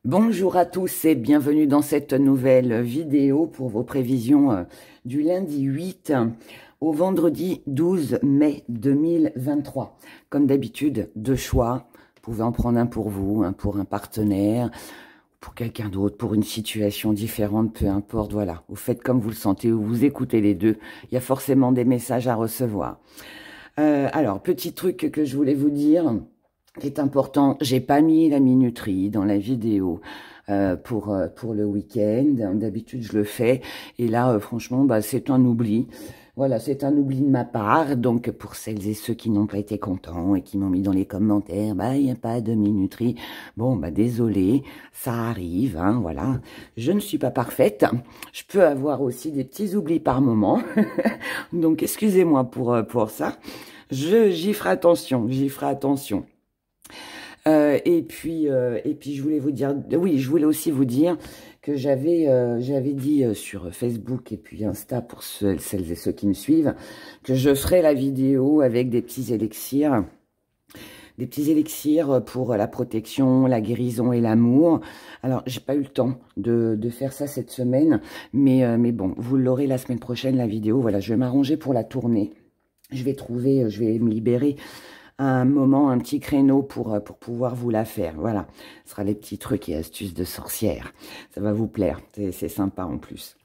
Bonjour à tous et bienvenue dans cette nouvelle vidéo pour vos prévisions du lundi 8 au vendredi 12 mai 2023. Comme d'habitude, deux choix. Vous pouvez en prendre un pour vous, un pour un partenaire, pour quelqu'un d'autre, pour une situation différente, peu importe. Voilà, vous faites comme vous le sentez ou vous écoutez les deux. Il y a forcément des messages à recevoir. Alors, petit truc que je voulais vous dire... C'est important, j'ai pas mis la minuterie dans la vidéo pour le week-end. D'habitude, je le fais. Et là, franchement, c'est un oubli. Voilà, c'est un oubli de ma part. Donc, pour celles et ceux qui n'ont pas été contents et qui m'ont mis dans les commentaires, il n'y a pas de minuterie. Bon, désolé, ça arrive, hein, voilà. Je ne suis pas parfaite. Je peux avoir aussi des petits oublis par moment. Donc, excusez-moi pour ça. J'y ferai attention, j'y ferai attention. Et puis je voulais vous dire, oui, je voulais aussi vous dire que j'avais dit sur Facebook et puis Insta pour celles et ceux qui me suivent, que je ferai la vidéo avec des petits élixirs pour la protection, la guérison et l'amour. Alors, j'ai pas eu le temps de faire ça cette semaine, mais bon, vous l'aurez la semaine prochaine, la vidéo. Voilà, je vais m'arranger pour la tournée. Je vais me libérer un moment, un petit créneau pour pouvoir vous la faire. Voilà, ce sera les petits trucs et astuces de sorcière. Ça va vous plaire, c'est sympa en plus.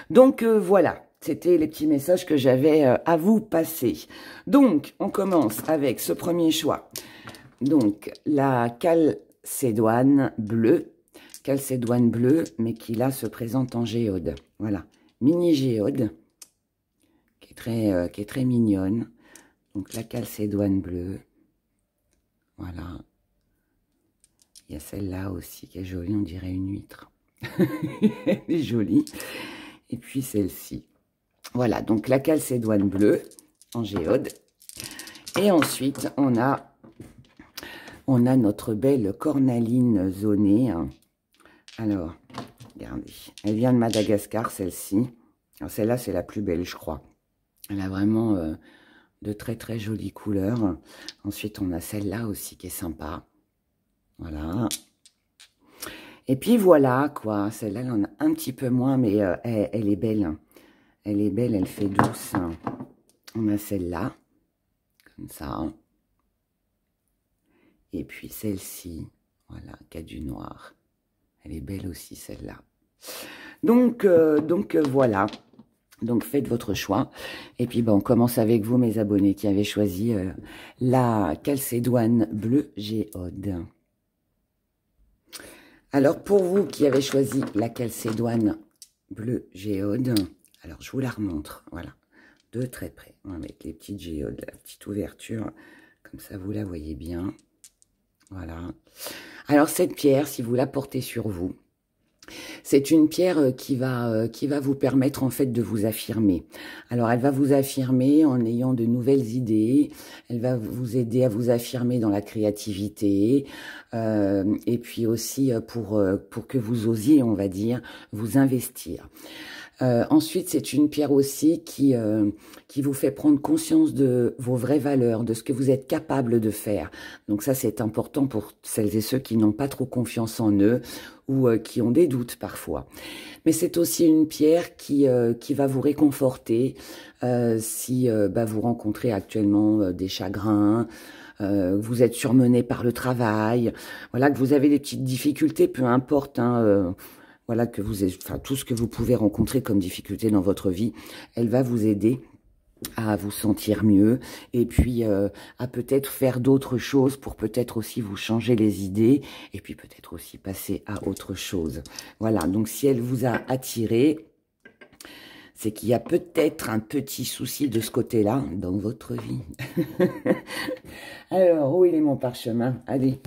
Donc voilà, c'était les petits messages que j'avais à vous passer. Donc, on commence avec ce premier choix. Donc, la calcédoine bleue, mais qui là se présente en géode. Voilà, mini géode, qui est très mignonne. Donc, la calcédoine bleue. Voilà. Il y a celle-là aussi qui est jolie, on dirait une huître. Elle est jolie. Et puis celle-ci. Voilà, donc la calcédoine bleue en géode. Et ensuite, on a notre belle cornaline zonée. Alors, regardez. Elle vient de Madagascar, celle-ci. Alors, celle-là, c'est la plus belle, je crois. Elle a vraiment... de très très jolies couleurs. Ensuite, on a celle-là aussi qui est sympa. Voilà. Et puis voilà, quoi. Celle-là, elle en a un petit peu moins, mais elle est belle. Elle est belle, elle fait douce. On a celle-là, comme ça. Et puis celle-ci, voilà, qui a du noir. Elle est belle aussi, celle-là. Donc voilà. Donc, faites votre choix. Et puis, on commence avec vous, mes abonnés, qui avaient choisi la calcédoine bleue géode. Alors, pour vous qui avez choisi la calcédoine bleue géode, alors, je vous la remontre. Voilà, de très près. On va mettre les petites géodes, la petite ouverture. Comme ça, vous la voyez bien. Voilà. Alors, cette pierre, si vous la portez sur vous, c'est une pierre qui va vous permettre en fait de vous affirmer. Alors elle va vous affirmer en ayant de nouvelles idées, elle va vous aider à vous affirmer dans la créativité et puis aussi pour que vous osiez, on va dire, vous investir. Ensuite, c'est une pierre aussi qui vous fait prendre conscience de vos vraies valeurs, de ce que vous êtes capable de faire. Donc ça, c'est important pour celles et ceux qui n'ont pas trop confiance en eux ou qui ont des doutes parfois. Mais c'est aussi une pierre qui va vous réconforter si vous rencontrez actuellement des chagrins, vous êtes surmené par le travail, voilà, que vous avez des petites difficultés, peu importe, hein, voilà, que vous, enfin, tout ce que vous pouvez rencontrer comme difficulté dans votre vie, elle va vous aider à vous sentir mieux et puis à peut-être faire d'autres choses pour peut-être aussi vous changer les idées et puis peut-être aussi passer à autre chose. Voilà, donc si elle vous a attiré, c'est qu'il y a peut-être un petit souci de ce côté-là dans votre vie. Alors, où il est mon parchemin? Allez,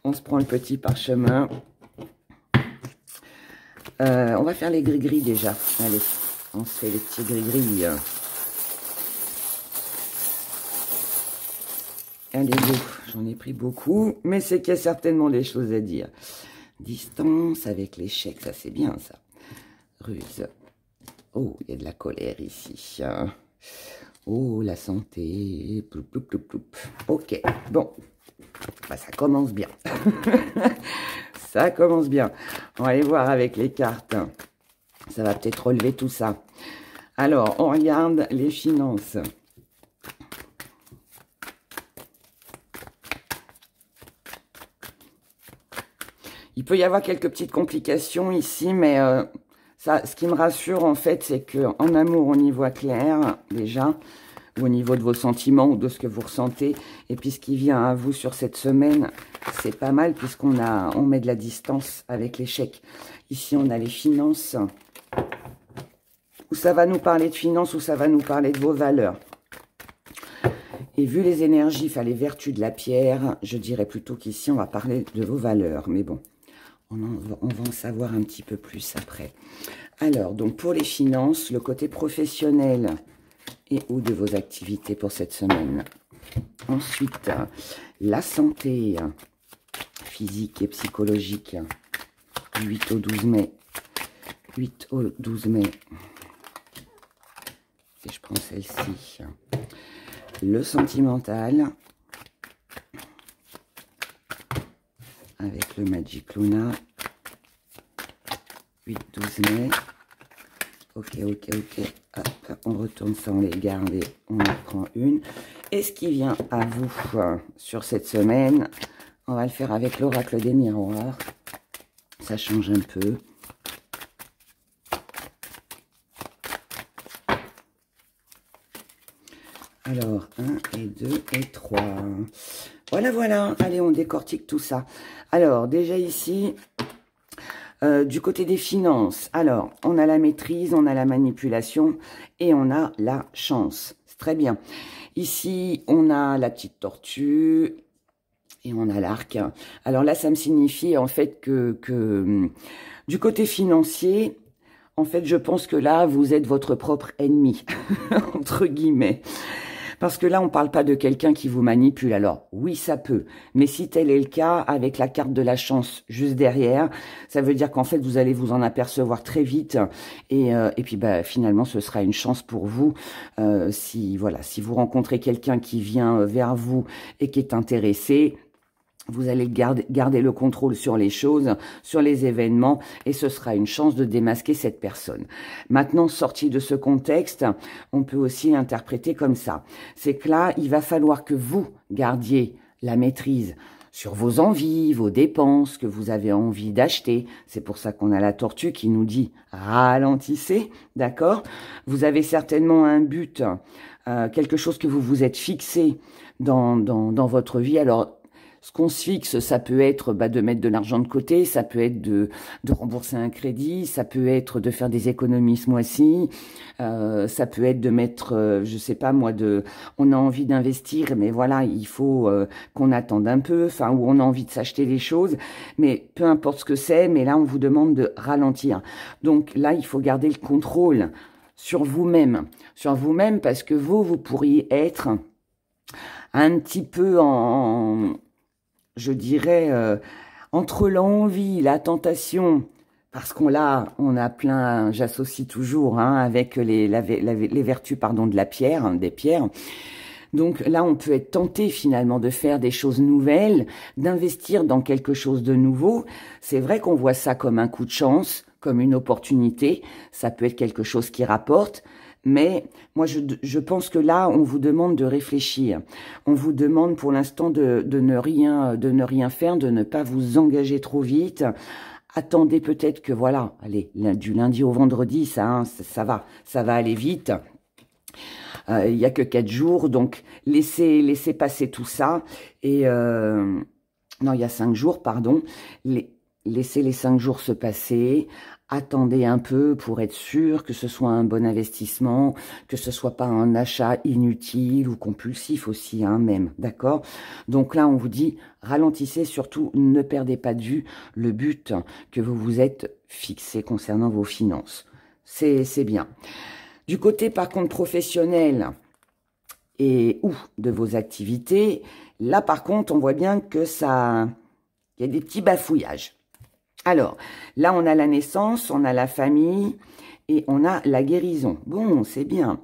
on se prend le petit parchemin. On va faire les gris-gris déjà. Allez, on se fait les petits gris-gris. Allez, go. J'en ai pris beaucoup, mais c'est qu'il y a certainement des choses à dire. Distance avec l'échec, ça c'est bien ça. Ruse. Oh, il y a de la colère ici. Oh, la santé. Ploup, ploup, ploup, ploup. Ok, bon. Ça commence bien. Ça commence bien. On va aller voir avec les cartes. Ça va peut-être relever tout ça. Alors, on regarde les finances. Il peut y avoir quelques petites complications ici, mais ça, ce qui me rassure, en fait, c'est qu'en amour, on y voit clair, déjà, au niveau de vos sentiments ou de ce que vous ressentez. Et puis, ce qui vient à vous sur cette semaine, c'est pas mal, on met de la distance avec l'échec. Ici, on a les finances, où ça va nous parler de finances, où ça va nous parler de vos valeurs. Et vu les énergies, enfin les vertus de la pierre, je dirais plutôt qu'ici, on va parler de vos valeurs. Mais bon, on va en savoir un petit peu plus après. Alors, donc pour les finances, le côté professionnel et ou de vos activités pour cette semaine. Ensuite, la santé physique et psychologique, 8 au 12 mai. 8 au 12 mai. Et je prends celle-ci. Le sentimental. Avec le Magic Luna. 8, 12 mai. Ok. Hop, on retourne sans les garder. On en prend une. Et ce qui vient à vous sur cette semaine, on va le faire avec l'oracle des miroirs. Ça change un peu. Alors, 1 et 2 et 3. Voilà. Allez, on décortique tout ça. Alors, déjà ici, du côté des finances, alors, on a la maîtrise, on a la manipulation et on a la chance. C'est très bien. Ici, on a la petite tortue et on a l'arc. Alors là, ça me signifie en fait que du côté financier, en fait, je pense que là, vous êtes votre propre ennemi, entre guillemets. Parce que là, on ne parle pas de quelqu'un qui vous manipule. Alors, oui, ça peut. Mais si tel est le cas, avec la carte de la chance juste derrière, ça veut dire qu'en fait, vous allez vous en apercevoir très vite. Et puis, bah, finalement, ce sera une chance pour vous. Si vous rencontrez quelqu'un qui vient vers vous et qui est intéressé, vous allez garder le contrôle sur les choses, sur les événements, et ce sera une chance de démasquer cette personne. Maintenant, sorti de ce contexte, on peut aussi l'interpréter comme ça. C'est que là, il va falloir que vous gardiez la maîtrise sur vos envies, vos dépenses, que vous avez envie d'acheter. C'est pour ça qu'on a la tortue qui nous dit « ralentissez », d'accord? Vous avez certainement un but, quelque chose que vous vous êtes fixé dans votre vie. Alors, ce qu'on se fixe, ça peut être de mettre de l'argent de côté, ça peut être de rembourser un crédit, ça peut être de faire des économies ce mois-ci, ça peut être de mettre, je sais pas moi, on a envie d'investir, mais voilà, il faut qu'on attende un peu, enfin, ou on a envie de s'acheter des choses, mais peu importe ce que c'est, mais là, on vous demande de ralentir. Donc là, il faut garder le contrôle sur vous-même, parce que vous pourriez être un petit peu je dirais, entre l'envie, la tentation, parce qu'on a plein, j'associe toujours avec les vertus de la pierre, des pierres. Donc là, on peut être tenté finalement de faire des choses nouvelles, d'investir dans quelque chose de nouveau. C'est vrai qu'on voit ça comme un coup de chance, comme une opportunité. Ça peut être quelque chose qui rapporte. Mais moi, je pense que là, on vous demande de réfléchir. On vous demande pour l'instant de ne rien faire, de ne pas vous engager trop vite. Attendez peut-être que, voilà, allez, du lundi au vendredi, ça va aller vite. Il n'y a que 4 jours, donc laissez passer tout ça. Et non, il y a 5 jours, pardon. Laissez les 5 jours se passer. Attendez un peu pour être sûr que ce soit un bon investissement, que ce soit pas un achat inutile ou compulsif aussi, même, d'accord? Donc là, on vous dit, ralentissez, surtout, ne perdez pas de vue le but que vous vous êtes fixé concernant vos finances. C'est bien. Du côté, par contre, professionnel et ou de vos activités, là, par contre, on voit bien que il y a des petits bafouillages. Alors, là, on a la naissance, on a la famille et on a la guérison. Bon, c'est bien.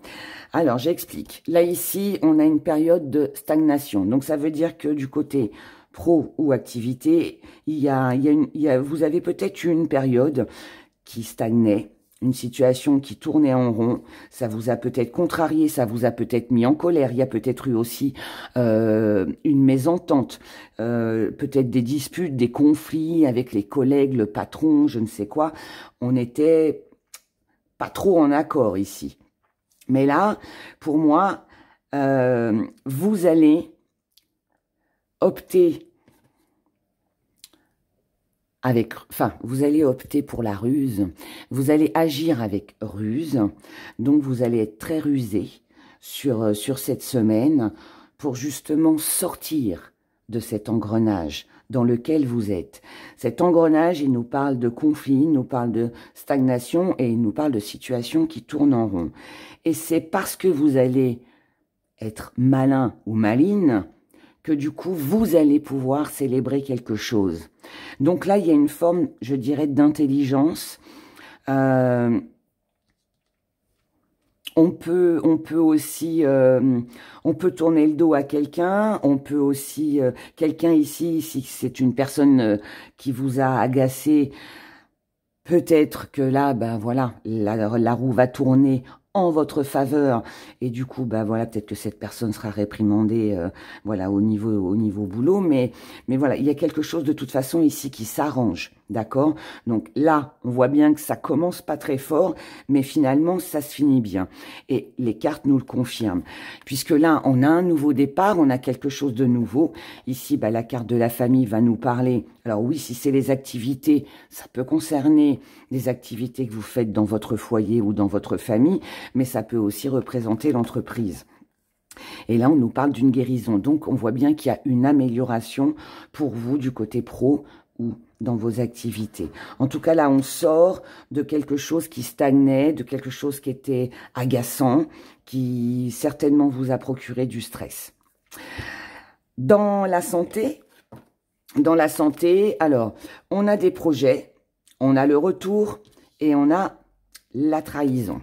Alors, j'explique. Là, ici, on a une période de stagnation. Donc, ça veut dire que du côté pro ou activité, vous avez peut-être eu une période qui stagnait, une situation qui tournait en rond, ça vous a peut-être contrarié, ça vous a peut-être mis en colère, il y a peut-être eu aussi une mésentente, peut-être des disputes, des conflits avec les collègues, le patron, je ne sais quoi. On n'était pas trop en accord ici. Mais là, pour moi, vous allez opter vous allez opter pour la ruse, vous allez agir avec ruse, donc vous allez être très rusé sur cette semaine pour justement sortir de cet engrenage dans lequel vous êtes. Cet engrenage, il nous parle de conflit, il nous parle de stagnation et il nous parle de situations qui tournent en rond. Et c'est parce que vous allez être malin ou maline que du coup, vous allez pouvoir célébrer quelque chose. Donc là, il y a une forme, je dirais, d'intelligence. On peut aussi, on peut tourner le dos à quelqu'un. On peut aussi, quelqu'un ici, si c'est une personne qui vous a agacé, peut-être que là, ben voilà, la roue va tourner en votre faveur et du coup bah voilà, peut-être que cette personne sera réprimandée voilà au niveau boulot, mais voilà, il y a quelque chose de toute façon ici qui s'arrange, d'accord? Donc là on voit bien que ça commence pas très fort, mais finalement ça se finit bien et les cartes nous le confirment, puisque là on a un nouveau départ, on a quelque chose de nouveau ici. Bah la carte de la famille va nous parler. Alors oui, si c'est les activités, ça peut concerner des activités que vous faites dans votre foyer ou dans votre famille, mais ça peut aussi représenter l'entreprise. Et là, on nous parle d'une guérison. Donc, on voit bien qu'il y a une amélioration pour vous du côté pro ou dans vos activités. En tout cas, là, on sort de quelque chose qui stagnait, de quelque chose qui était agaçant, qui certainement vous a procuré du stress. Dans la santé, alors, on a des projets, on a le retour et on a la trahison.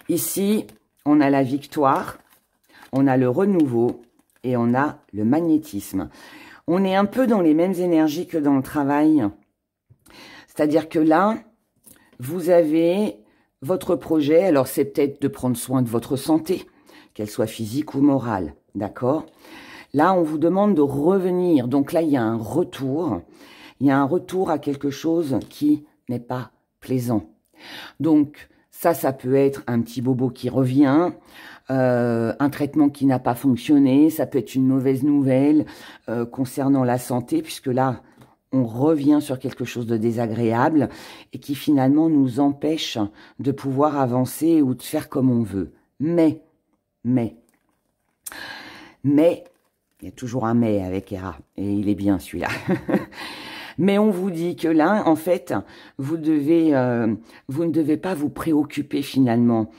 Ici, on a la victoire, on a le renouveau et on a le magnétisme. On est un peu dans les mêmes énergies que dans le travail. C'est-à-dire que là, vous avez votre projet. Alors, c'est peut-être de prendre soin de votre santé, qu'elle soit physique ou morale, d'accord? Là, on vous demande de revenir. Donc là, il y a un retour. Il y a un retour à quelque chose qui n'est pas plaisant. Donc, ça peut être un petit bobo qui revient, un traitement qui n'a pas fonctionné, ça peut être une mauvaise nouvelle concernant la santé, puisque là, on revient sur quelque chose de désagréable et qui finalement nous empêche de pouvoir avancer ou de faire comme on veut. Mais, il y a toujours un mais avec Hera, et il est bien celui-là. Mais on vous dit que là, en fait, vous ne devez pas vous préoccuper finalement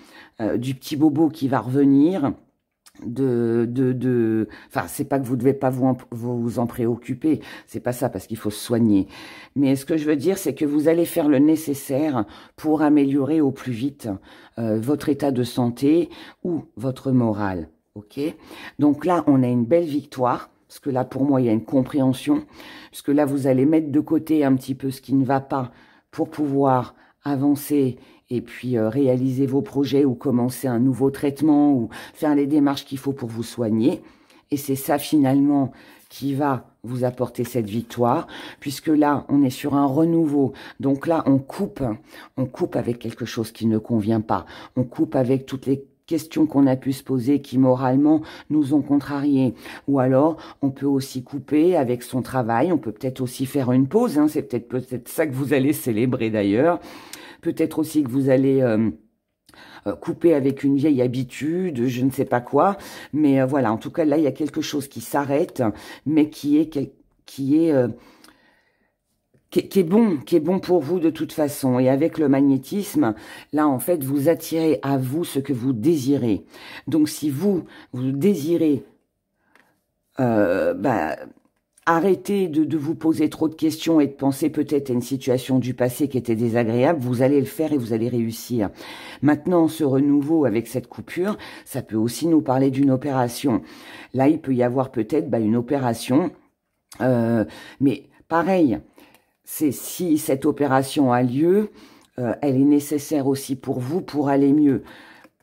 du petit bobo qui va revenir. Enfin, c'est pas que vous ne devez pas vous en préoccuper, c'est pas ça, parce qu'il faut se soigner. Mais ce que je veux dire, c'est que vous allez faire le nécessaire pour améliorer au plus vite votre état de santé ou votre morale. Ok? Donc là, on a une belle victoire. Parce que là, pour moi, il y a une compréhension. Parce que là, vous allez mettre de côté un petit peu ce qui ne va pas pour pouvoir avancer et puis réaliser vos projets ou commencer un nouveau traitement ou faire les démarches qu'il faut pour vous soigner. Et c'est ça, finalement, qui va vous apporter cette victoire. Puisque là, on est sur un renouveau. Donc là, on coupe avec quelque chose qui ne convient pas. On coupe avec toutes les questions qu'on a pu se poser qui moralement nous ont contrariés. Ou alors, on peut aussi couper avec son travail, on peut peut-être aussi faire une pause, hein, c'est peut-être ça que vous allez célébrer d'ailleurs. Peut-être aussi que vous allez couper avec une vieille habitude, je ne sais pas quoi. Mais voilà, en tout cas, là, il y a quelque chose qui s'arrête, mais qui est bon pour vous de toute façon. Et avec le magnétisme, là, en fait, vous attirez à vous ce que vous désirez. Donc, si vous désirez arrêter de vous poser trop de questions et de penser peut-être à une situation du passé qui était désagréable, vous allez le faire et vous allez réussir. Maintenant, ce renouveau avec cette coupure, ça peut aussi nous parler d'une opération. Là, il peut y avoir peut-être une opération Mais pareil, si cette opération a lieu, elle est nécessaire aussi pour vous pour aller mieux.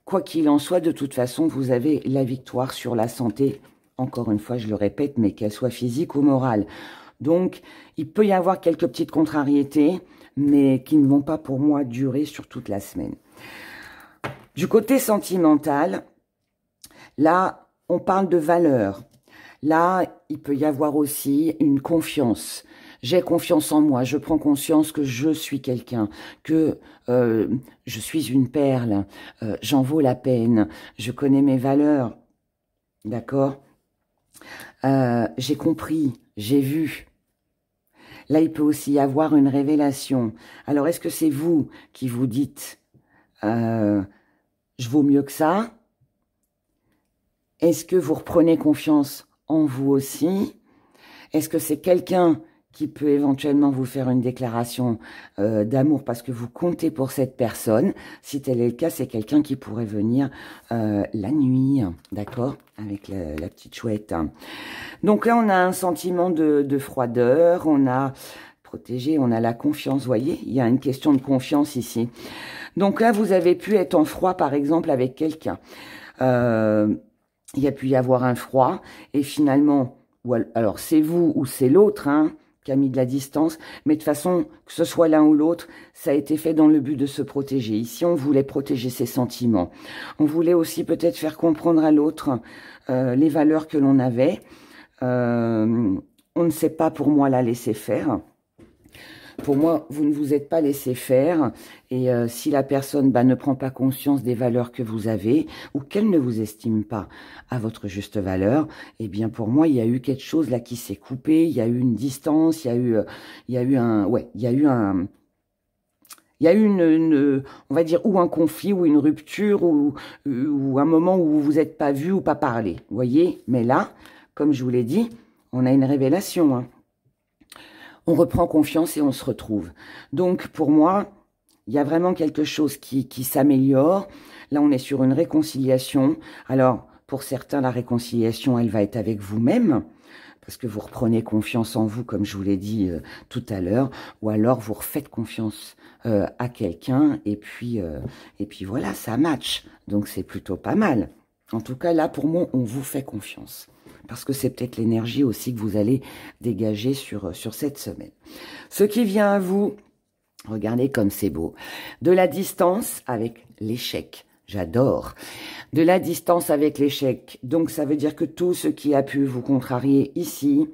Quoi qu'il en soit, de toute façon, vous avez la victoire sur la santé. Encore une fois, je le répète, mais qu'elle soit physique ou morale. Donc, il peut y avoir quelques petites contrariétés, mais qui ne vont pas pour moi durer sur toute la semaine. Du côté sentimental, là, on parle de valeur. Là, il peut y avoir aussi une confiance. J'ai confiance en moi, je prends conscience que je suis quelqu'un, que je suis une perle, j'en vaux la peine, je connais mes valeurs, d'accord? J'ai compris, j'ai vu. Là, il peut aussi y avoir une révélation. Alors, est-ce que c'est vous qui vous dites je vaux mieux que ça? Est-ce que vous reprenez confiance en vous aussi? Est-ce que c'est quelqu'un qui peut éventuellement vous faire une déclaration d'amour parce que vous comptez pour cette personne? Si tel est le cas, c'est quelqu'un qui pourrait venir la nuit, d'accord? Avec la petite chouette. Donc là, on a un sentiment de froideur, on a protégé, on a la confiance, vous voyez? Il y a une question de confiance ici. Donc là, vous avez pu être en froid, par exemple, avec quelqu'un. Il y a pu y avoir un froid, et finalement, alors c'est vous ou c'est l'autre, hein, qui a mis de la distance, mais de toute façon, que ce soit l'un ou l'autre, ça a été fait dans le but de se protéger. Ici, on voulait protéger ses sentiments. On voulait aussi peut-être faire comprendre à l'autre les valeurs que l'on avait. On ne sait pas, pour moi, la laisser faire. Pour moi, vous ne vous êtes pas laissé faire, et si la personne ne prend pas conscience des valeurs que vous avez, ou qu'elle ne vous estime pas à votre juste valeur, eh bien pour moi, il y a eu quelque chose là qui s'est coupé, il y a eu une distance, il y a eu on va dire, ou un conflit, ou une rupture, ou un moment où vous vous êtes pas vu ou pas parlé, vous voyez? Mais là, comme je vous l'ai dit, on a une révélation, hein. On reprend confiance et on se retrouve. Donc, pour moi, il y a vraiment quelque chose qui s'améliore. Là, on est sur une réconciliation. Alors, pour certains, la réconciliation, elle va être avec vous-même, parce que vous reprenez confiance en vous, comme je vous l'ai dit tout à l'heure, ou alors vous refaites confiance à quelqu'un, et puis voilà, ça match. Donc, c'est plutôt pas mal. En tout cas, là, pour moi, on vous fait confiance. Parce que c'est peut-être l'énergie aussi que vous allez dégager sur cette semaine. Ce qui vient à vous, regardez comme c'est beau. De la distance avec l'échec. J'adore. De la distance avec l'échec. Donc, ça veut dire que tout ce qui a pu vous contrarier ici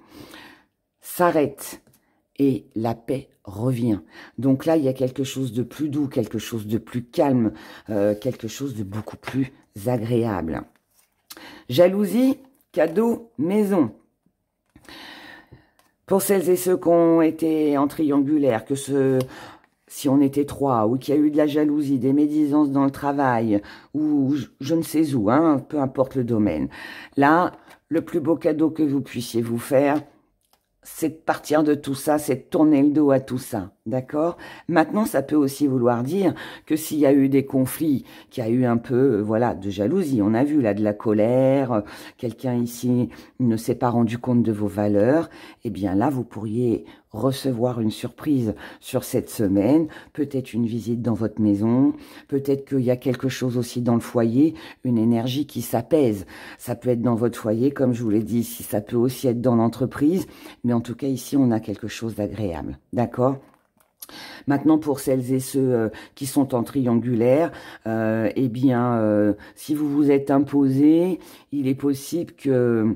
s'arrête. Et la paix revient. Donc là, il y a quelque chose de plus doux, quelque chose de plus calme, quelque chose de beaucoup plus agréable. Jalousie. Cadeau maison. Pour celles et ceux qui ont été en triangulaire, si on était 3, ou qu'il y a eu de la jalousie, des médisances dans le travail, ou je ne sais où, hein, peu importe le domaine. Là, le plus beau cadeau que vous puissiez vous faire, c'est de partir de tout ça, c'est de tourner le dos à tout ça, d'accord? Maintenant, ça peut aussi vouloir dire que s'il y a eu des conflits, qu'il y a eu un peu, voilà, de jalousie, on a vu là de la colère, quelqu'un ici ne s'est pas rendu compte de vos valeurs, eh bien là, vous pourriez recevoir une surprise sur cette semaine, peut-être une visite dans votre maison, peut-être qu'il y a quelque chose aussi dans le foyer, une énergie qui s'apaise. Ça peut être dans votre foyer, comme je vous l'ai dit, si ça peut aussi être dans l'entreprise, mais en tout cas ici on a quelque chose d'agréable, d'accord? Maintenant, pour celles et ceux qui sont en triangulaire, eh bien, si vous vous êtes imposé, il est possible que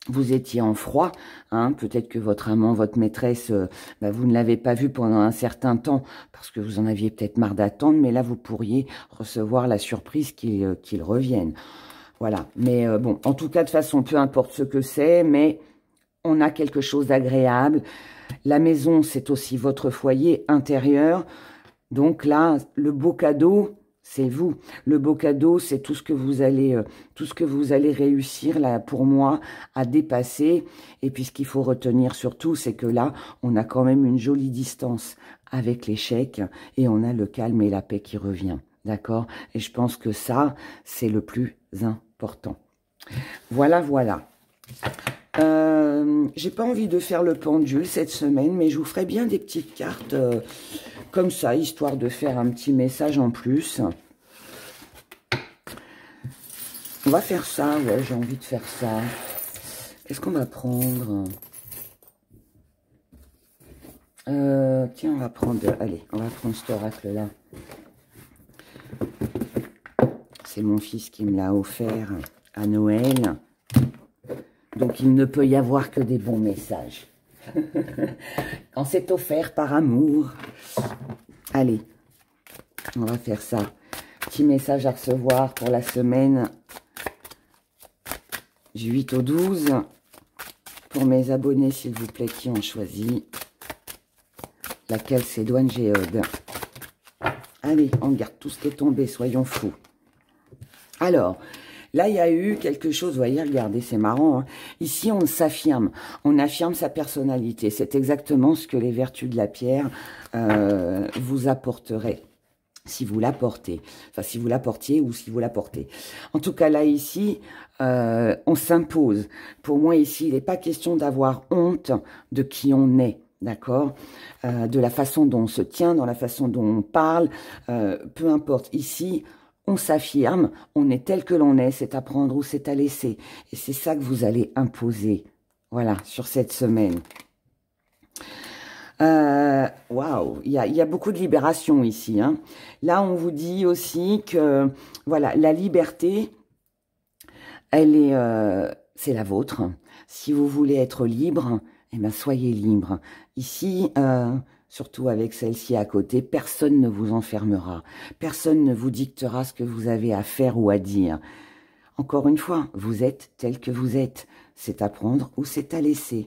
vous étiez en froid, hein, peut-être que votre amant, votre maîtresse, vous ne l'avez pas vu pendant un certain temps parce que vous en aviez peut-être marre d'attendre, mais là, vous pourriez recevoir la surprise qu'il revienne. Voilà, mais bon, en tout cas, de toute façon, peu importe ce que c'est, mais on a quelque chose d'agréable. La maison, c'est aussi votre foyer intérieur. Donc là, le beau cadeau, c'est vous. Le beau cadeau, c'est tout ce que vous allez réussir, là, pour moi, à dépasser. Et puis, ce qu'il faut retenir surtout, c'est que là, on a quand même une jolie distance avec l'échec et on a le calme et la paix qui revient. D'accord? Et je pense que ça, c'est le plus important. Voilà, voilà. J'ai pas envie de faire le pendule cette semaine, mais je vous ferai bien des petites cartes comme ça, histoire de faire un petit message en plus. On va faire ça, ouais, j'ai envie de faire ça. Qu'est-ce qu'on va prendre? Tiens, on va prendre... Allez, on va prendre cet oracle-là. C'est mon fils qui me l'a offert à Noël. Donc, il ne peut y avoir que des bons messages. Quand c'est offert par amour. Allez, on va faire ça. Petit message à recevoir pour la semaine du 8 au 12. Pour mes abonnés, s'il vous plaît, qui ont choisi la Chalcédoine Géode. Allez, on garde tout ce qui est tombé, soyons fous. Alors, là, il y a eu quelque chose, vous voyez, regardez, c'est marrant. Hein. Ici, on s'affirme, on affirme sa personnalité. C'est exactement ce que les vertus de la pierre vous apporteraient. Si vous la portez, enfin si vous la portiez ou si vous la portez. En tout cas, là, ici, on s'impose. Pour moi, ici, il n'est pas question d'avoir honte de qui on est. D'accord, de la façon dont on se tient, dans la façon dont on parle, peu importe. Ici, on s'affirme, on est tel que l'on est, c'est à prendre ou c'est à laisser. Et c'est ça que vous allez imposer, voilà, sur cette semaine. Waouh, il y a beaucoup de libération ici. Hein. Là, on vous dit aussi que, voilà, la liberté, elle est, c'est la vôtre. Si vous voulez être libre, eh bien, soyez libre. Ici, surtout avec celle-ci à côté, personne ne vous enfermera. Personne ne vous dictera ce que vous avez à faire ou à dire. Encore une fois, vous êtes tel que vous êtes. C'est à prendre ou c'est à laisser.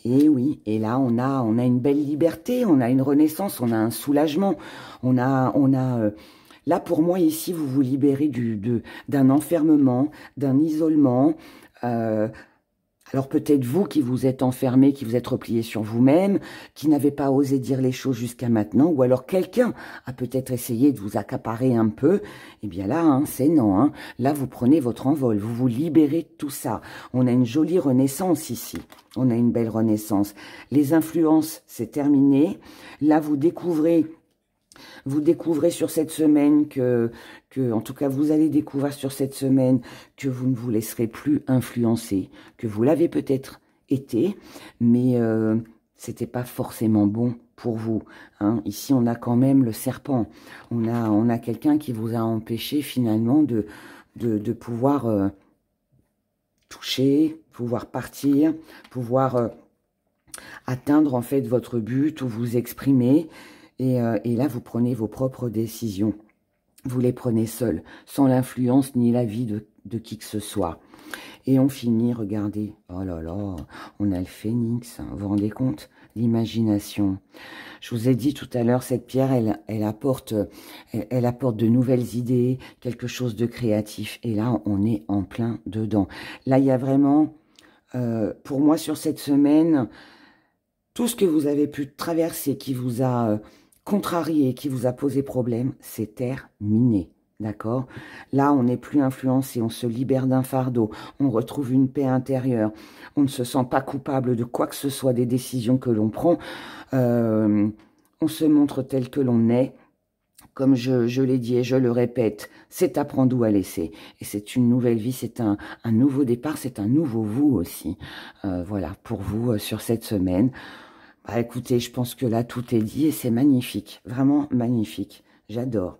Et oui, et là, on a une belle liberté, on a une renaissance, on a un soulagement. Là, pour moi, ici, vous vous libérez d'un enfermement, d'un isolement. Alors peut-être vous qui vous êtes enfermé, qui vous êtes replié sur vous-même, qui n'avez pas osé dire les choses jusqu'à maintenant, ou alors quelqu'un a peut-être essayé de vous accaparer un peu. Eh bien là, hein, c'est non. Hein. Là, vous prenez votre envol, vous vous libérez de tout ça. On a une jolie renaissance ici. On a une belle renaissance. Les influences, c'est terminé. Là, vous découvrez sur cette semaine que, en tout cas, vous allez découvrir sur cette semaine que vous ne vous laisserez plus influencer, que vous l'avez peut-être été, mais c'était pas forcément bon pour vous. Hein. Ici, on a quand même le serpent. On a quelqu'un qui vous a empêché finalement de pouvoir toucher, pouvoir partir, pouvoir atteindre en fait votre but ou vous exprimer. Et là, vous prenez vos propres décisions. Vous les prenez seuls, sans l'influence ni l'avis de qui que ce soit. Et on finit, regardez, oh là là, on a le phénix, hein, vous vous rendez compte? L'imagination. Je vous ai dit tout à l'heure, cette pierre, elle apporte de nouvelles idées, quelque chose de créatif. Et là, on est en plein dedans. Là, il y a vraiment, pour moi, sur cette semaine, tout ce que vous avez pu traverser, qui vous a contrarié, qui vous a posé problème, c'est terminé. D'accord? Là, on n'est plus influencé, on se libère d'un fardeau, on retrouve une paix intérieure, on ne se sent pas coupable de quoi que ce soit des décisions que l'on prend, on se montre tel que l'on est. Comme je l'ai dit et je le répète, c'est à prendre ou à laisser. Et c'est une nouvelle vie, c'est un nouveau départ, c'est un nouveau vous aussi. Voilà, pour vous sur cette semaine. Bah, écoutez, je pense que là, tout est dit et c'est magnifique. Vraiment magnifique. J'adore.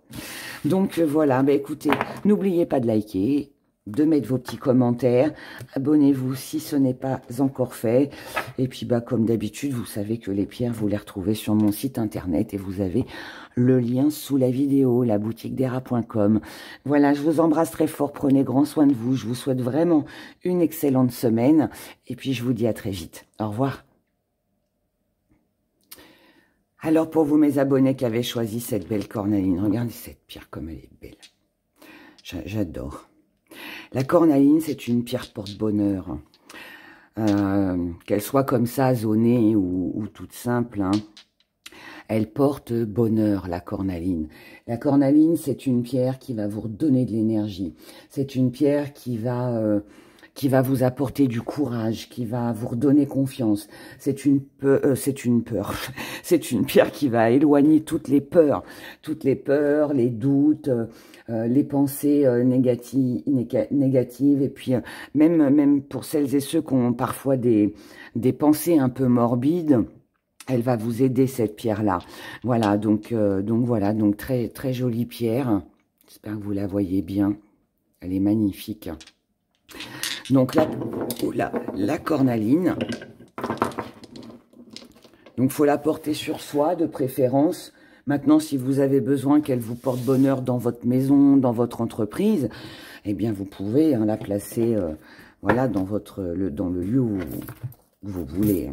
Donc, voilà. Bah, écoutez, n'oubliez pas de liker, de mettre vos petits commentaires. Abonnez-vous si ce n'est pas encore fait. Et puis, bah, comme d'habitude, vous savez que les pierres, vous les retrouvez sur mon site internet et vous avez le lien sous la vidéo, laboutiquedera.com. Voilà, je vous embrasse très fort. Prenez grand soin de vous. Je vous souhaite vraiment une excellente semaine. Et puis, je vous dis à très vite. Au revoir. Alors, pour vous, mes abonnés qui avaient choisi cette belle cornaline, regardez cette pierre comme elle est belle. J'adore. La cornaline, c'est une pierre porte-bonheur. Qu'elle soit comme ça, zonée ou toute simple, hein. Elle porte bonheur, la cornaline. La cornaline, c'est une pierre qui va vous redonner de l'énergie. C'est une pierre qui va qui va vous apporter du courage, qui va vous redonner confiance. C'est une peur, c'est une pierre qui va éloigner toutes les peurs, les doutes, les pensées négatives, et puis même pour celles et ceux qui ont parfois des pensées un peu morbides, elle va vous aider, cette pierre-là. Voilà, donc voilà, donc très très jolie pierre. J'espère que vous la voyez bien. Elle est magnifique. Donc là, la cornaline. Donc, il faut la porter sur soi, de préférence. Maintenant, si vous avez besoin qu'elle vous porte bonheur dans votre maison, dans votre entreprise, eh bien, vous pouvez la placer, voilà, dans le lieu où vous voulez.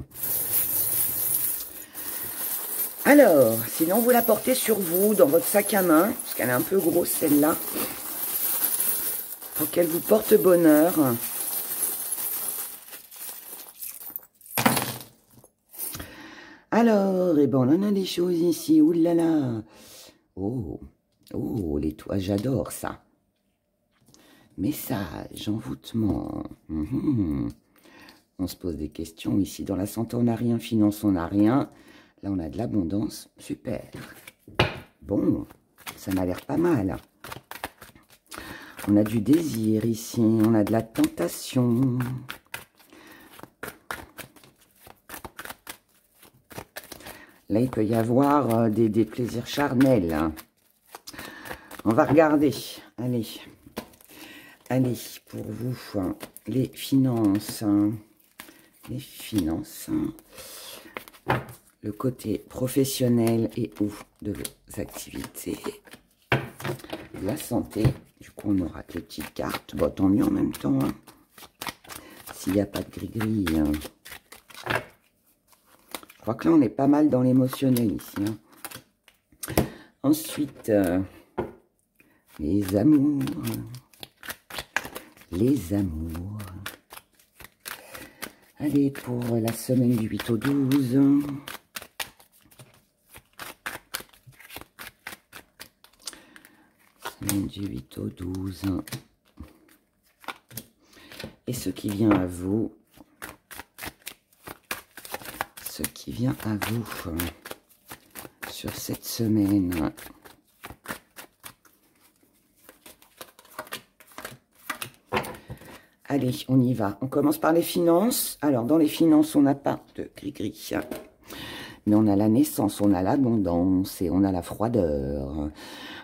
Alors, sinon, vous la portez sur vous, dans votre sac à main, parce qu'elle est un peu grosse, celle-là, pour qu'elle vous porte bonheur. Alors, eh ben, on en a des choses ici. Ouh là là. Oh, les toits, j'adore ça. Message, envoûtement. On se pose des questions ici. Dans la santé, on n'a rien. Finance, on n'a rien. Là, on a de l'abondance. Super. Bon, ça m'a l'air pas mal. On a du désir ici. On a de la tentation. Là, il peut y avoir des plaisirs charnels. On va regarder. Allez. Allez, pour vous, les finances. Les finances. Le côté professionnel et ou de vos activités. La santé. Du coup, on aura que les petites cartes. Bon, tant mieux en même temps. S'il n'y a pas de gris-gris. Je crois que là, on est pas mal dans l'émotionnel ici. Ensuite, les amours. Les amours. Allez, pour la semaine du 8 au 12. Semaine du 8 au 12. Et ce qui vient à vous. Ce qui vient à vous sur cette semaine. Allez, on y va. On commence par les finances. Alors, dans les finances, on n'a pas de gris-gris. Mais on a la naissance, on a l'abondance et on a la froideur.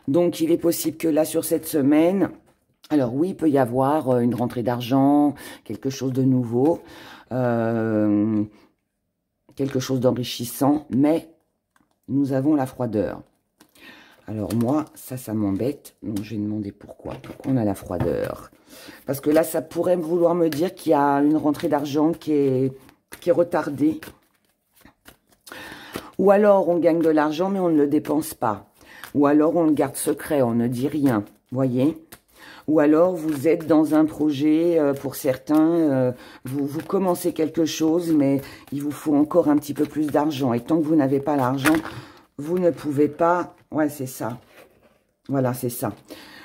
Donc, il est possible que là, sur cette semaine, alors oui, il peut y avoir une rentrée d'argent, quelque chose de nouveau. Quelque chose d'enrichissant, mais nous avons la froideur. Alors moi, ça m'embête. Donc je vais demander pourquoi. Pourquoi on a la froideur? Parce que là, ça pourrait vouloir me dire qu'il y a une rentrée d'argent qui est retardée. Ou alors on gagne de l'argent, mais on ne le dépense pas. Ou alors on le garde secret, on ne dit rien. Voyez? Ou alors, vous êtes dans un projet, pour certains, vous commencez quelque chose, mais il vous faut encore un petit peu plus d'argent. Et tant que vous n'avez pas l'argent, vous ne pouvez pas... Ouais, c'est ça. Voilà, c'est ça.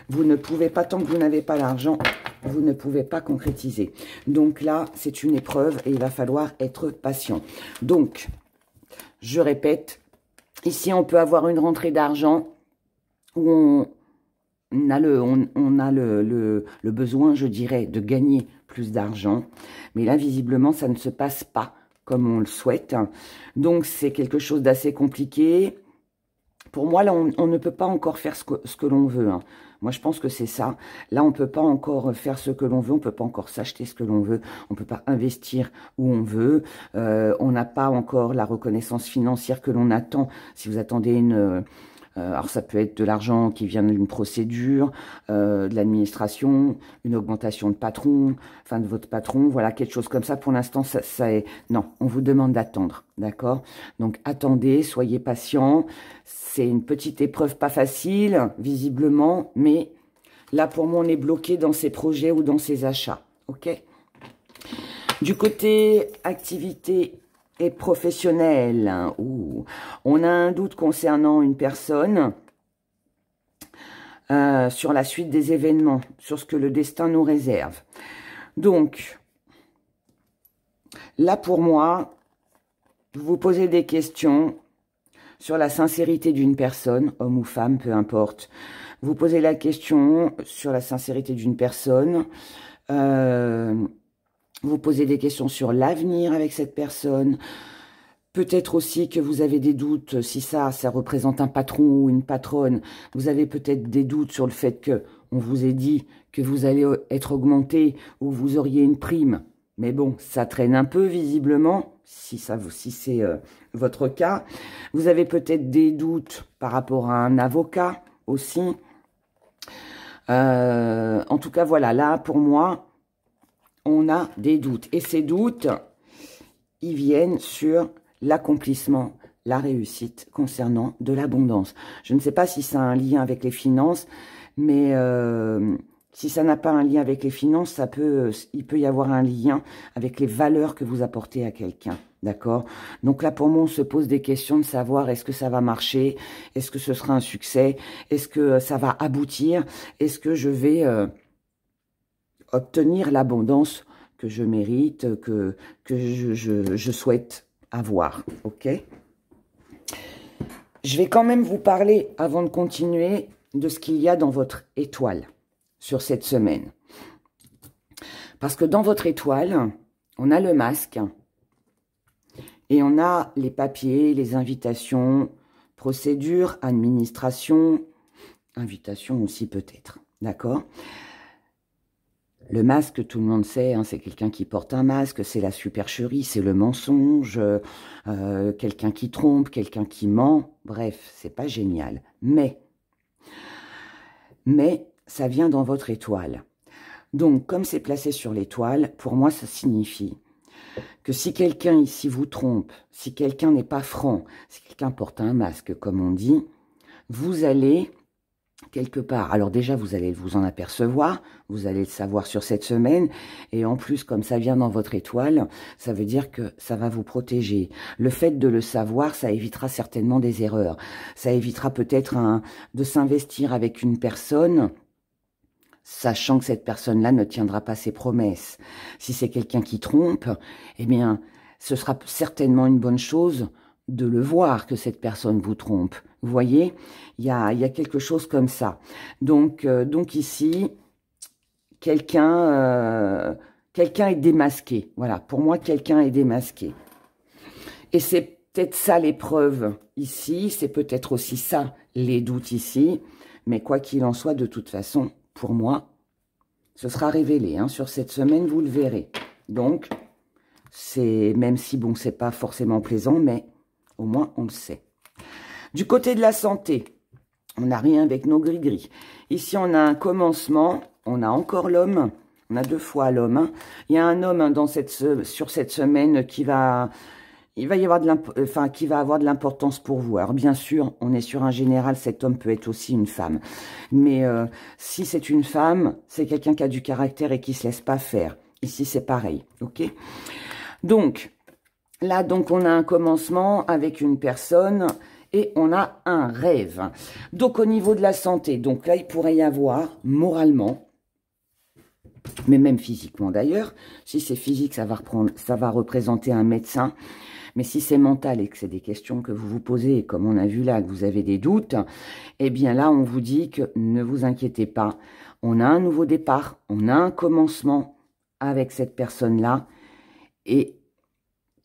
Vous ne pouvez pas, tant que vous n'avez pas l'argent, vous ne pouvez pas concrétiser. Donc là, c'est une épreuve et il va falloir être patient. Donc, je répète, ici, on peut avoir une rentrée d'argent où on a le besoin, je dirais, de gagner plus d'argent. Mais là, visiblement, ça ne se passe pas comme on le souhaite. Donc, c'est quelque chose d'assez compliqué. Pour moi, là, on ne peut pas encore faire ce que l'on veut. Moi, je pense que c'est ça. Là, on ne peut pas encore faire ce que l'on veut. On ne peut pas encore s'acheter ce que l'on veut. On ne peut pas investir où on veut. On n'a pas encore la reconnaissance financière que l'on attend. Si vous attendez une... alors, ça peut être de l'argent qui vient d'une procédure, de l'administration, une augmentation de patron, enfin de votre patron, voilà, quelque chose comme ça. Pour l'instant, ça est... Non, on vous demande d'attendre, d'accord? Donc, attendez, soyez patient. C'est une petite épreuve pas facile, visiblement, mais là, pour moi, on est bloqué dans ces projets ou dans ces achats, ok? Du côté activité et professionnel, on a un doute concernant une personne sur la suite des événements, sur ce que le destin nous réserve. Donc, là pour moi, vous vous posez des questions sur la sincérité d'une personne, homme ou femme, peu importe. Vous posez la question sur la sincérité d'une personne. Vous posez des questions sur l'avenir avec cette personne. Peut-être aussi que vous avez des doutes, si ça représente un patron ou une patronne. Vous avez peut-être des doutes sur le fait que on vous ait dit que vous allez être augmenté ou vous auriez une prime. Mais bon, ça traîne un peu visiblement, si c'est votre cas. Vous avez peut-être des doutes par rapport à un avocat aussi. En tout cas, voilà, là, pour moi, on a des doutes. Et ces doutes, ils viennent sur l'accomplissement, la réussite concernant de l'abondance. Je ne sais pas si ça a un lien avec les finances, mais si ça n'a pas un lien avec les finances, il peut y avoir un lien avec les valeurs que vous apportez à quelqu'un. D'accord? Donc là, pour moi, on se pose des questions de savoir est-ce que ça va marcher? Est-ce que ce sera un succès? Est-ce que ça va aboutir? Est-ce que je vais obtenir l'abondance que je mérite, que je souhaite avoir? Ok? Je vais quand même vous parler, avant de continuer, de ce qu'il y a dans votre étoile sur cette semaine. Parce que dans votre étoile, on a le masque et on a les papiers, les invitations, procédures, administration, invitation aussi peut-être, d'accord? Le masque, tout le monde sait, hein, c'est quelqu'un qui porte un masque, c'est la supercherie, c'est le mensonge, quelqu'un qui trompe, quelqu'un qui ment, bref, c'est pas génial. Mais ça vient dans votre étoile. Donc, comme c'est placé sur l'étoile, pour moi, ça signifie que si quelqu'un ici vous trompe, si quelqu'un n'est pas franc, si quelqu'un porte un masque, comme on dit, vous allez quelque part, alors déjà vous allez vous en apercevoir, vous allez le savoir sur cette semaine, et en plus comme ça vient dans votre étoile, ça veut dire que ça va vous protéger. Le fait de le savoir, ça évitera certainement des erreurs, ça évitera peut-être de s'investir avec une personne, sachant que cette personne-là ne tiendra pas ses promesses. Si c'est quelqu'un qui trompe, eh bien ce sera certainement une bonne chose de le voir que cette personne vous trompe. Vous voyez, il y a quelque chose comme ça. Donc ici, quelqu'un est démasqué. Voilà, pour moi, quelqu'un est démasqué. Et c'est peut-être ça l'épreuve ici, c'est peut-être aussi ça les doutes ici. Mais quoi qu'il en soit, de toute façon, pour moi, ce sera révélé. Hein, sur cette semaine, vous le verrez. Donc, même si, bon, c'est pas forcément plaisant, mais au moins, on le sait. Du côté de la santé, on n'a rien avec nos gris-gris. Ici, on a un commencement. On a encore l'homme. On a deux fois l'homme. Hein. Il y a un homme hein, sur cette semaine qui va avoir de l'importance pour vous. Alors, bien sûr, on est sur un général. Cet homme peut être aussi une femme. Mais si c'est une femme, c'est quelqu'un qui a du caractère et qui ne se laisse pas faire. Ici, c'est pareil. Ok? Donc, là, on a un commencement avec une personne et on a un rêve. Donc, au niveau de la santé, donc là, il pourrait y avoir, moralement, mais même physiquement d'ailleurs, si c'est physique, ça va représenter un médecin. Mais si c'est mental et que c'est des questions que vous vous posez, et comme on a vu là, que vous avez des doutes, eh bien là, on vous dit que ne vous inquiétez pas. On a un nouveau départ, on a un commencement avec cette personne-là et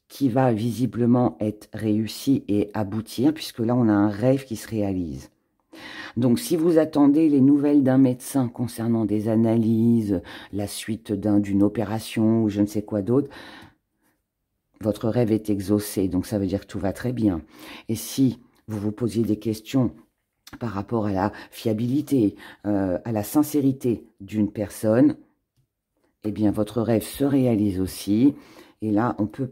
qui va visiblement être réussi et aboutir, puisque là, on a un rêve qui se réalise. Donc, si vous attendez les nouvelles d'un médecin concernant des analyses, la suite d'une opération ou je ne sais quoi d'autre, votre rêve est exaucé, donc ça veut dire que tout va très bien. Et si vous vous posiez des questions par rapport à la fiabilité, à la sincérité d'une personne, eh bien, votre rêve se réalise aussi. Et là, on peut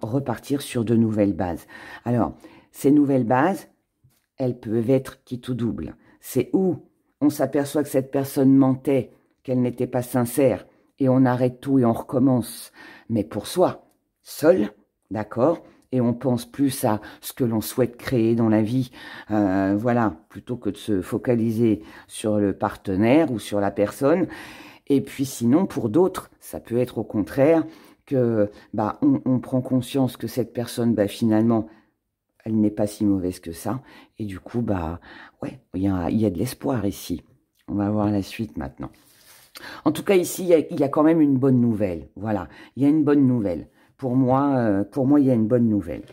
repartir sur de nouvelles bases. Alors, ces nouvelles bases, elles peuvent être quitte ou double. C'est où on s'aperçoit que cette personne mentait, qu'elle n'était pas sincère, et on arrête tout et on recommence. Mais pour soi, seul, d'accord? Et on pense plus à ce que l'on souhaite créer dans la vie, voilà, plutôt que de se focaliser sur le partenaire ou sur la personne. Et puis sinon, pour d'autres, ça peut être au contraire que bah, on prend conscience que cette personne, bah, finalement, elle n'est pas si mauvaise que ça. Et du coup, bah, ouais, il y a de l'espoir ici. On va voir la suite maintenant. En tout cas, ici, il y a quand même une bonne nouvelle. Voilà, il y a une bonne nouvelle. Pour moi, il y a une bonne nouvelle.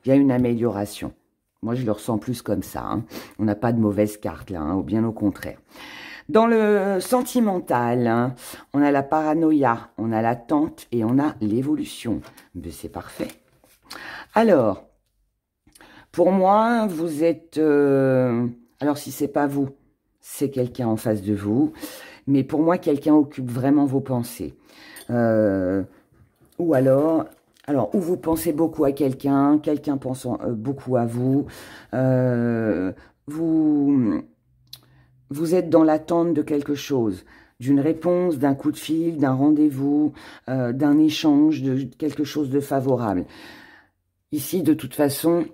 Il y a une amélioration. Moi, je le ressens plus comme ça. Hein. On n'a pas de mauvaise carte là, hein, ou bien au contraire. Dans le sentimental, hein, on a la paranoïa, on a l'attente et on a l'évolution. C'est parfait. Alors, pour moi, vous êtes... alors, si c'est pas vous, c'est quelqu'un en face de vous. Mais pour moi, quelqu'un occupe vraiment vos pensées. Ou alors, où vous pensez beaucoup à quelqu'un, quelqu'un pense beaucoup à vous. Vous êtes dans l'attente de quelque chose, d'une réponse, d'un coup de fil, d'un rendez-vous, d'un échange, de quelque chose de favorable. Ici, de toute façon,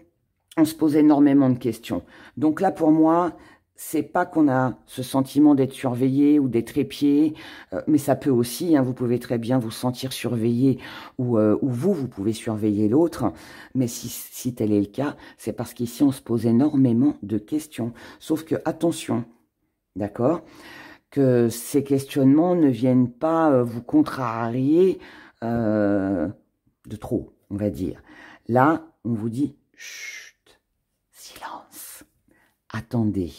on se pose énormément de questions. Donc là, pour moi, c'est pas qu'on a ce sentiment d'être surveillé ou d'être épié, mais ça peut aussi, hein, vous pouvez très bien vous sentir surveillé ou vous pouvez surveiller l'autre. Mais si tel est le cas, c'est parce qu'ici, on se pose énormément de questions. Sauf que, attention, d'accord, que ces questionnements ne viennent pas vous contrarier de trop, on va dire. Là, on vous dit, chut, silence, attendez.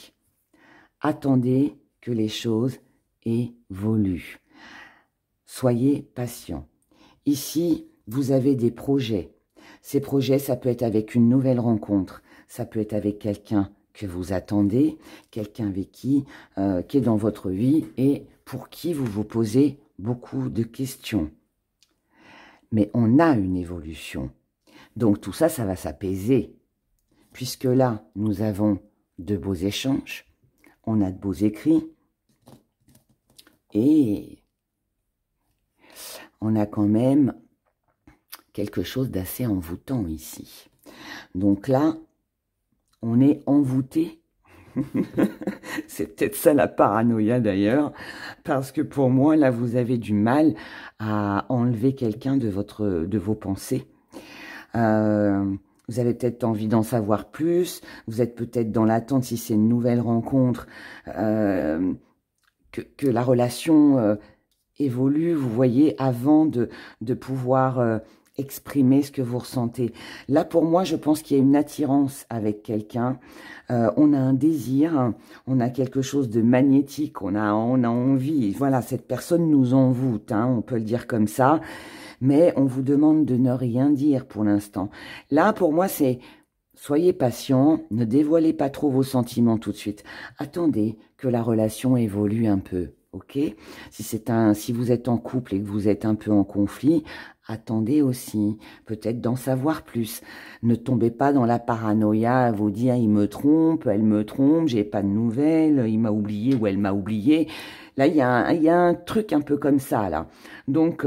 Attendez que les choses évoluent. Soyez patient. Ici, vous avez des projets. Ces projets, ça peut être avec une nouvelle rencontre. Ça peut être avec quelqu'un que vous attendez, quelqu'un avec qui est dans votre vie et pour qui vous vous posez beaucoup de questions. Mais on a une évolution. Donc tout ça, ça va s'apaiser. Puisque là, nous avons de beaux échanges, on a de beaux écrits et on a quand même quelque chose d'assez envoûtant ici. Donc là, on est envoûté. C'est peut-être ça la paranoïa d'ailleurs, parce que pour moi, là, vous avez du mal à enlever quelqu'un de vos pensées. Vous avez peut-être envie d'en savoir plus, vous êtes peut-être dans l'attente, si c'est une nouvelle rencontre, que la relation évolue, vous voyez, avant de pouvoir exprimer ce que vous ressentez. Là, pour moi, je pense qu'il y a une attirance avec quelqu'un, on a un désir, on a quelque chose de magnétique, on a envie, voilà, cette personne nous envoûte, hein, on peut le dire comme ça, mais on vous demande de ne rien dire pour l'instant. Là, pour moi, c'est soyez patient, ne dévoilez pas trop vos sentiments tout de suite. Attendez que la relation évolue un peu, ok? Si vous êtes en couple et que vous êtes un peu en conflit, attendez aussi, peut-être d'en savoir plus. Ne tombez pas dans la paranoïa à vous dire il me trompe, elle me trompe, j'ai pas de nouvelles, il m'a oublié ou elle m'a oublié. Là, il y a un truc un peu comme ça, là. Donc,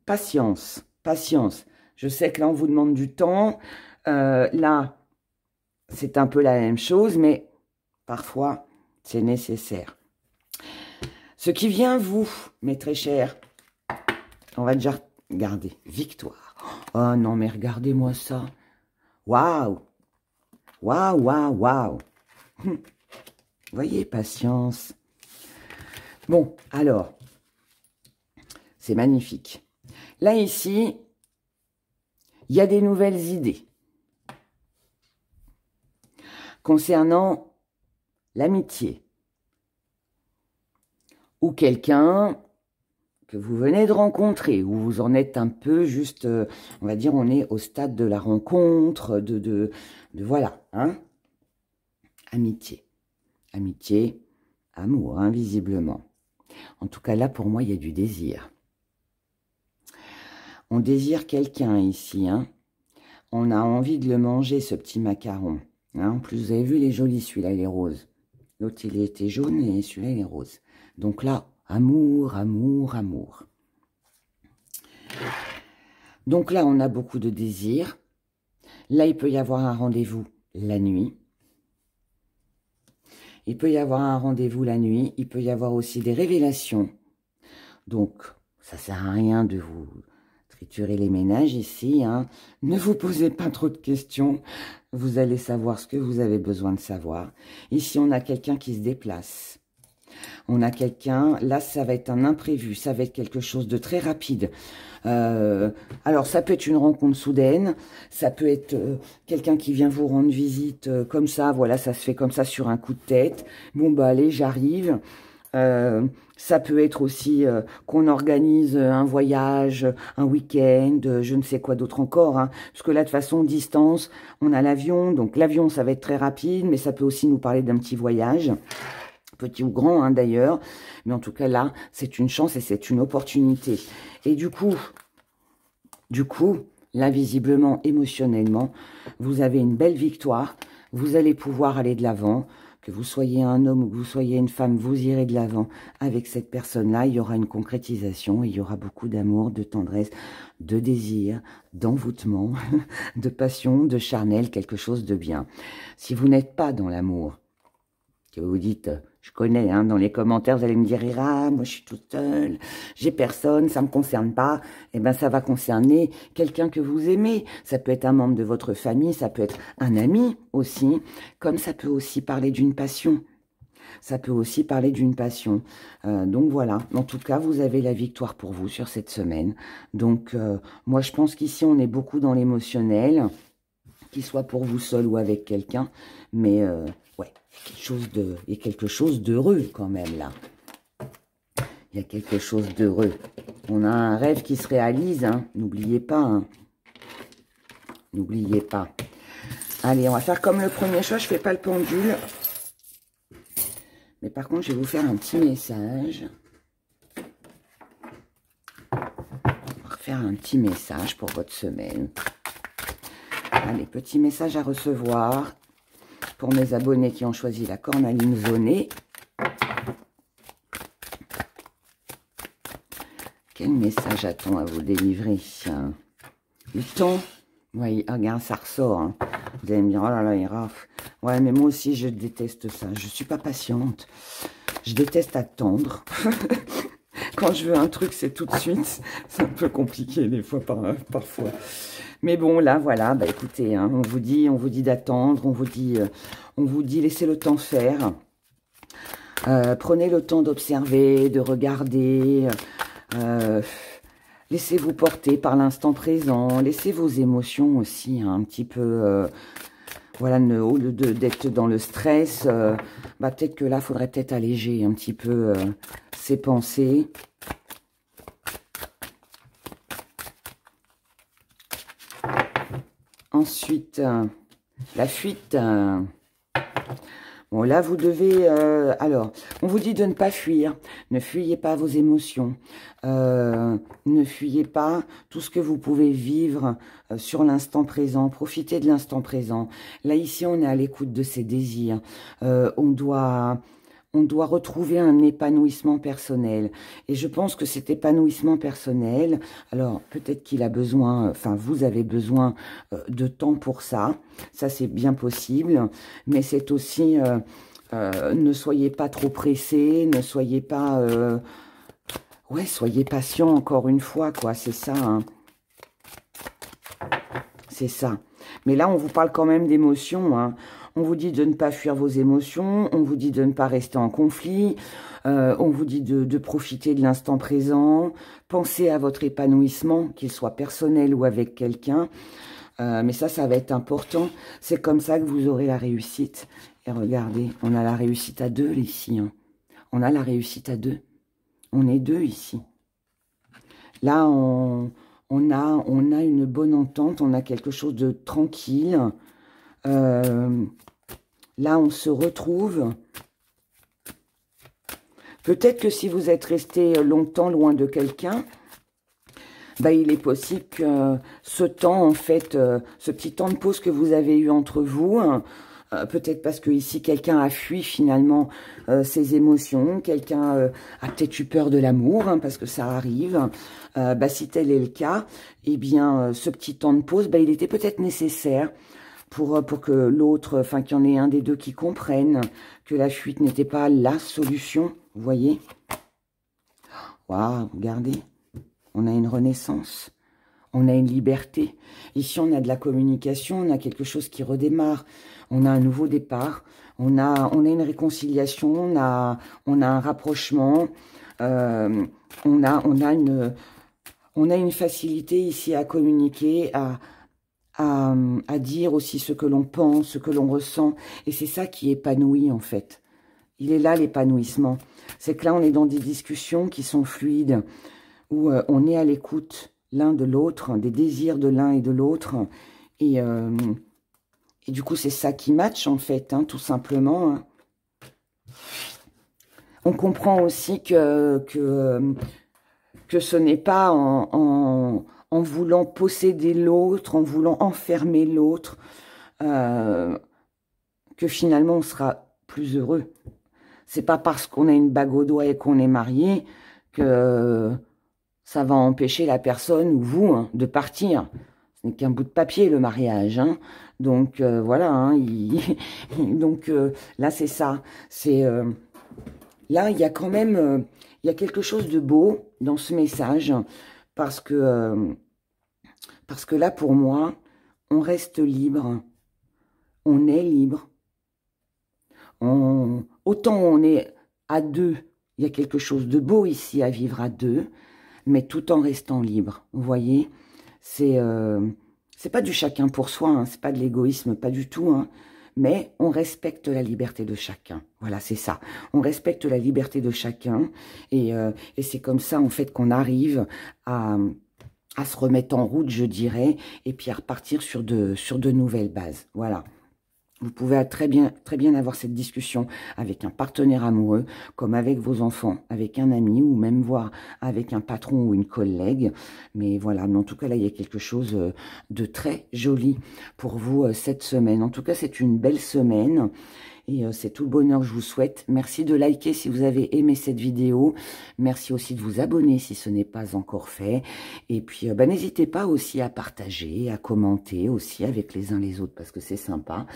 patience, patience. Je sais que là, on vous demande du temps. Là, c'est un peu la même chose, mais parfois, c'est nécessaire. Ce qui vient, vous, mes très chers, on va déjà regarder. Victoire. Oh non, mais regardez-moi ça. Waouh! Waouh, waouh, waouh! Voyez, patience. Bon, alors, c'est magnifique. Là, ici, il y a des nouvelles idées concernant l'amitié ou quelqu'un que vous venez de rencontrer, ou vous en êtes un peu juste, on va dire, on est au stade de la rencontre, de voilà, hein. Amitié. Amitié, amour, hein, visiblement. En tout cas, là, pour moi, il y a du désir. On désire quelqu'un ici, hein. On a envie de le manger, ce petit macaron. Hein. En plus, vous avez vu, il est joli, celui-là, il est rose. L'autre, il était jaune et celui-là, il est rose. Donc là, amour, amour, amour. Donc là, on a beaucoup de désir. Là, il peut y avoir un rendez-vous la nuit. Il peut y avoir un rendez-vous la nuit. Il peut y avoir aussi des révélations. Donc, ça sert à rien de vous triturer les ménages ici. Hein. Ne vous posez pas trop de questions. Vous allez savoir ce que vous avez besoin de savoir. Ici, on a quelqu'un qui se déplace. On a quelqu'un, là, ça va être un imprévu. Ça va être quelque chose de très rapide. Alors, ça peut être une rencontre soudaine. Ça peut être quelqu'un qui vient vous rendre visite comme ça. Voilà, ça se fait comme ça sur un coup de tête. Bon, bah allez, j'arrive. Ça peut être aussi qu'on organise un voyage, un week-end, je ne sais quoi d'autre encore. Hein, parce que là, de toute façon, distance, on a l'avion. Donc, l'avion, ça va être très rapide, mais ça peut aussi nous parler d'un petit voyage. Petit ou grand, hein, d'ailleurs. Mais en tout cas, là, c'est une chance et c'est une opportunité. Et du coup, là, visiblement, émotionnellement, vous avez une belle victoire. Vous allez pouvoir aller de l'avant. Que vous soyez un homme ou que vous soyez une femme, vous irez de l'avant avec cette personne-là. Il y aura une concrétisation, il y aura beaucoup d'amour, de tendresse, de désir, d'envoûtement, de passion, de charnel, quelque chose de bien. Si vous n'êtes pas dans l'amour, que vous dites, je connais, hein, dans les commentaires, vous allez me dire, ah, moi je suis toute seule, j'ai personne, ça ne me concerne pas. Eh bien, ça va concerner quelqu'un que vous aimez. Ça peut être un membre de votre famille, ça peut être un ami aussi, comme ça peut aussi parler d'une passion. Ça peut aussi parler d'une passion. Donc voilà, en tout cas, vous avez la victoire pour vous sur cette semaine. Donc, moi, je pense qu'ici, on est beaucoup dans l'émotionnel, qu'il soit pour vous seul ou avec quelqu'un, mais... ouais, il y a quelque chose d'heureux quand même là. Il y a quelque chose d'heureux. On a un rêve qui se réalise, hein. N'oubliez pas. Hein. N'oubliez pas. Allez, on va faire comme le premier choix. Je ne fais pas le pendule. Mais par contre, je vais vous faire un petit message. On va faire un petit message pour votre semaine. Allez, petit message à recevoir. Pour mes abonnés qui ont choisi la cornaline zonée. Quel message a-t-on à vous délivrer? Le temps. Oui, regarde, ça ressort. Hein. Vous allez me dire, oh là là, il rafle. Ouais, mais moi aussi, je déteste ça. Je ne suis pas patiente. Je déteste attendre. Quand je veux un truc, c'est tout de suite. C'est un peu compliqué des fois, parfois. Mais bon, là, voilà, bah écoutez, hein, on vous dit d'attendre, on vous dit laissez le temps faire. Prenez le temps d'observer, de regarder. Laissez-vous porter par l'instant présent. Laissez vos émotions aussi, hein, un petit peu... voilà, au lieu d'être dans le stress, bah peut-être que là, il faudrait peut-être alléger un petit peu ses pensées. Ensuite, la fuite. Bon, là, vous devez... alors, on vous dit de ne pas fuir. Ne fuyez pas vos émotions. Ne fuyez pas tout ce que vous pouvez vivre sur l'instant présent. Profitez de l'instant présent. Là, ici, on est à l'écoute de ses désirs. On doit retrouver un épanouissement personnel. Et je pense que cet épanouissement personnel, alors peut-être qu'il a besoin, enfin vous avez besoin de temps pour ça. Ça, c'est bien possible. Mais c'est aussi, ne soyez pas trop pressés, ne soyez pas... ouais, soyez patient encore une fois, quoi. C'est ça, hein. C'est ça. Mais là, on vous parle quand même d'émotions, hein. On vous dit de ne pas fuir vos émotions, on vous dit de ne pas rester en conflit, on vous dit de profiter de l'instant présent, pensez à votre épanouissement, qu'il soit personnel ou avec quelqu'un. Mais ça va être important. C'est comme ça que vous aurez la réussite. Et regardez, on a la réussite à deux ici. Hein. On a la réussite à deux. On est deux ici. Là, on a une bonne entente, on a quelque chose de tranquille. Là, on se retrouve. Peut-être que si vous êtes resté longtemps loin de quelqu'un, bah, il est possible que ce temps, en fait, ce petit temps de pause que vous avez eu entre vous, peut-être parce que ici, quelqu'un a fui finalement ses émotions, quelqu'un a peut-être eu peur de l'amour, hein, parce que ça arrive. Bah, si tel est le cas, eh bien, ce petit temps de pause, bah, il était peut-être nécessaire pour que l'autre, enfin qu'il y en ait un des deux qui comprenne que la fuite n'était pas la solution, vous voyez. Waouh, regardez, on a une renaissance, on a une liberté. Ici, on a de la communication, on a quelque chose qui redémarre, on a un nouveau départ, on a une réconciliation, on a un rapprochement, on a une facilité ici à communiquer, à dire aussi ce que l'on pense, ce que l'on ressent. Et c'est ça qui épanouit, en fait. Il est là, l'épanouissement. C'est que là, on est dans des discussions qui sont fluides, où on est à l'écoute l'un de l'autre, des désirs de l'un et de l'autre. Et du coup, c'est ça qui match, en fait, hein, tout simplement. Hein. On comprend aussi que ce n'est pas en voulant posséder l'autre, en voulant enfermer l'autre, que finalement on sera plus heureux. C'est pas parce qu'on a une bague au doigt et qu'on est marié que ça va empêcher la personne ou vous hein, de partir. Ce n'est qu'un bout de papier le mariage. Hein. Donc voilà, hein, donc là c'est ça. C'est là il y a quand même il y a quelque chose de beau dans ce message parce que là pour moi on reste libre, on est libre. Autant on est à deux, il y a quelque chose de beau ici à vivre à deux, mais tout en restant libre. Vous voyez, c'est pas du chacun pour soi, hein, c'est pas de l'égoïsme, pas du tout, hein, mais on respecte la liberté de chacun. Voilà, c'est ça. On respecte la liberté de chacun et c'est comme ça en fait qu'on arrive à se remettre en route, je dirais, et puis à repartir sur de nouvelles bases. Voilà. Vous pouvez très bien avoir cette discussion avec un partenaire amoureux, comme avec vos enfants, avec un ami, ou même voir avec un patron ou une collègue. Mais voilà, mais en tout cas, là, il y a quelque chose de très joli pour vous cette semaine. En tout cas, c'est une belle semaine. Et c'est tout le bonheur que je vous souhaite. Merci de liker si vous avez aimé cette vidéo. Merci aussi de vous abonner si ce n'est pas encore fait. Et puis, n'hésitez pas aussi à partager, à commenter aussi avec les uns les autres parce que c'est sympa.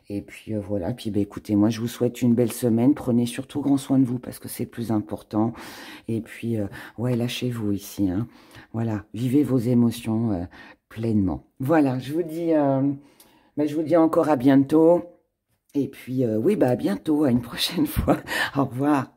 Et puis voilà, puis écoutez, moi je vous souhaite une belle semaine. Prenez surtout grand soin de vous parce que c'est le plus important. Et puis, ouais, lâchez-vous ici. Hein. Voilà, vivez vos émotions pleinement. Voilà, je vous dis encore à bientôt. Et puis, oui, à bientôt, à une prochaine fois. Au revoir.